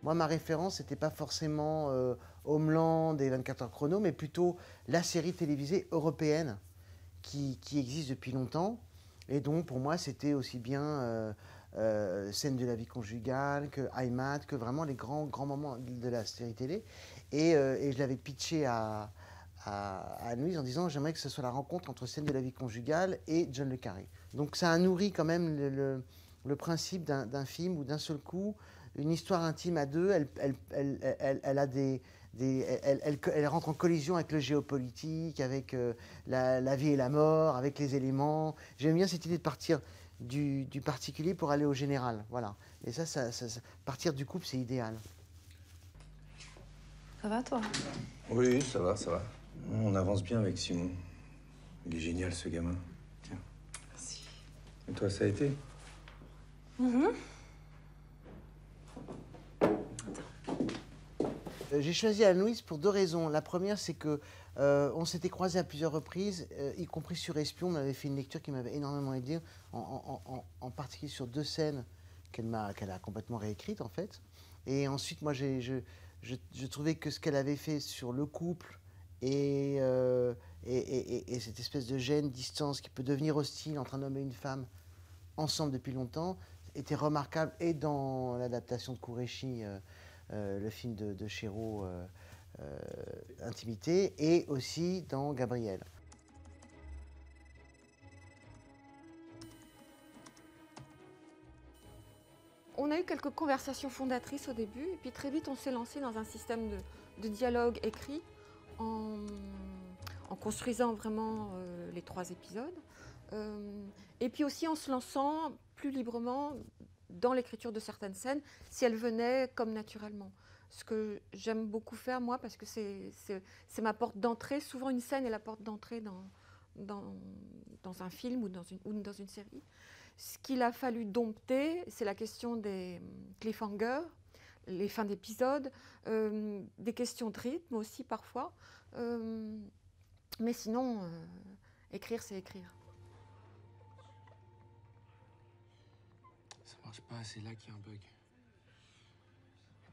moi, ma référence, n'était pas forcément Homeland et 24 heures chrono, mais plutôt la série télévisée européenne qui existe depuis longtemps. Et donc, pour moi, c'était aussi bien Scène de la vie conjugale, que IMAT, que vraiment les grands moments de la série télé. Et je l'avais pitché à Anne-Louise en disant j'aimerais que ce soit la rencontre entre Scène de la vie conjugale et John le Carré. Donc ça a nourri quand même le principe d'un film où d'un seul coup, une histoire intime à deux, elle a elle rentre en collision avec le géopolitique, avec la vie et la mort, avec les éléments. J'aime bien cette idée de partir du particulier pour aller au général. Voilà. Et partir du couple, c'est idéal. Ça va, toi? Oui, ça va, ça va. On avance bien avec Simon. Il est génial, ce gamin. Tiens. Merci. Et toi, ça a été? J'ai choisi Anne-Louise pour deux raisons. La première, c'est que on s'était croisés à plusieurs reprises, y compris sur Espion. On avait fait une lecture qui m'avait énormément aidé, en particulier sur deux scènes qu'elle a complètement réécrites, en fait. Et ensuite, moi, je trouvais que ce qu'elle avait fait sur le couple et cette espèce de gêne, distance qui peut devenir hostile entre un homme et une femme ensemble depuis longtemps, était remarquable, et dans l'adaptation de Qureshi, le film de Chéreau, Intimité, et aussi dans Gabriel. On a eu quelques conversations fondatrices au début, et puis très vite on s'est lancé dans un système de dialogue écrit en construisant vraiment les 3 épisodes. Et puis aussi en se lançant plus librement dans l'écriture de certaines scènes, si elles venaient comme naturellement. Ce que j'aime beaucoup faire, moi, parce que c'est ma porte d'entrée. Souvent, une scène est la porte d'entrée dans un film ou dans une série. Ce qu'il a fallu dompter, c'est la question des cliffhangers, les fins d'épisodes, des questions de rythme aussi parfois. Mais sinon, écrire, c'est écrire. Ça marche pas, c'est là qu'il y a un bug.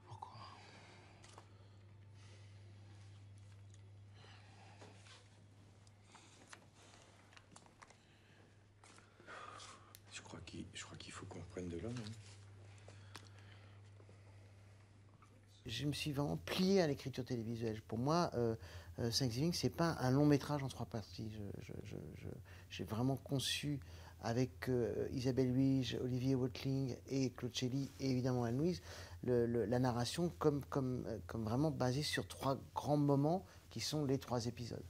Pourquoi? Je crois qu'il faut qu'on reprenne de l'homme. Hein. Je me suis vraiment plié à l'écriture télévisuelle. Pour moi, Thanksgiving, c'est pas un long métrage en 3 parties. J'ai vraiment conçu avec Isabelle Huige, Olivier Watling et Claude Chely, et évidemment Anne-Louise, la narration comme vraiment basée sur 3 grands moments qui sont les 3 épisodes.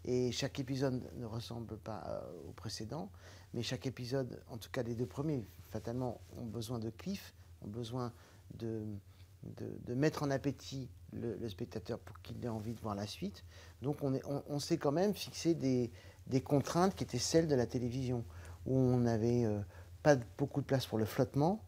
Et chaque épisode ne ressemble pas au précédent, mais chaque épisode, en tout cas les 2 premiers, fatalement, ont besoin de cliff, ont besoin de mettre en appétit le spectateur pour qu'il ait envie de voir la suite. Donc on s'est quand même fixé des contraintes qui étaient celles de la télévision, où on n'avait pas beaucoup de place pour le flottement,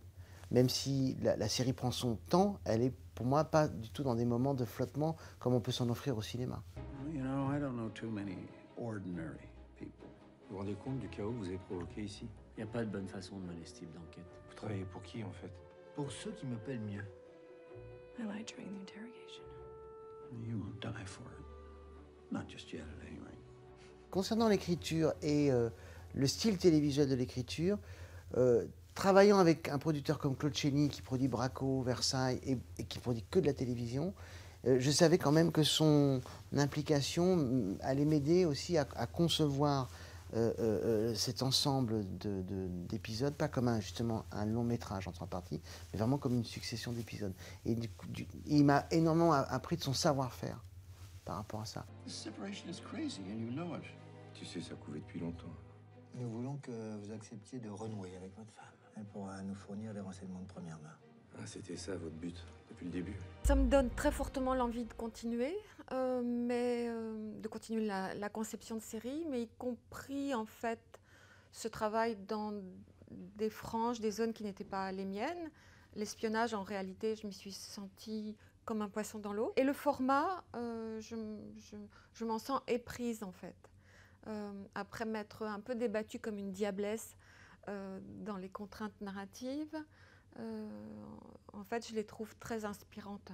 même si la série prend son temps, elle est pour moi pas du tout dans des moments de flottement comme on peut s'en offrir au cinéma. You know, I don't know too many ordinary people. Vous vous rendez compte du chaos que vous avez provoqué ici? Y a pas de bonne façon de mener ce type d'enquête. Vous travaillez pour qui, en fait? Pour ceux qui me paient le mieux. I lied during the interrogation. You won't die for it. Not just yet, at any rate. Concernant l'écriture et le style télévisuel de l'écriture, travaillant avec un producteur comme Claude Cheny qui produit Braco, Versailles et qui produit que de la télévision, je savais quand même que son implication allait m'aider aussi à concevoir cet ensemble d'épisodes, pas comme justement un long métrage en 3 parties, mais vraiment comme une succession d'épisodes. Et il m'a énormément appris de son savoir-faire par rapport à ça. This separation is crazy, and you know it. Tu sais, ça couvait depuis longtemps. Nous voulons que vous acceptiez de renouer avec votre femme. Elle pourra nous fournir des renseignements de première main. Ah, c'était ça, votre but, depuis le début? Ça me donne très fortement l'envie de continuer, de continuer la conception de série, mais y compris en fait ce travail dans des franges, des zones qui n'étaient pas les miennes. L'espionnage, en réalité, je m'y suis sentie comme un poisson dans l'eau. Et le format, je m'en sens éprise en fait. Après m'être un peu débattue comme une diablesse dans les contraintes narratives, En fait, je les trouve très inspirantes.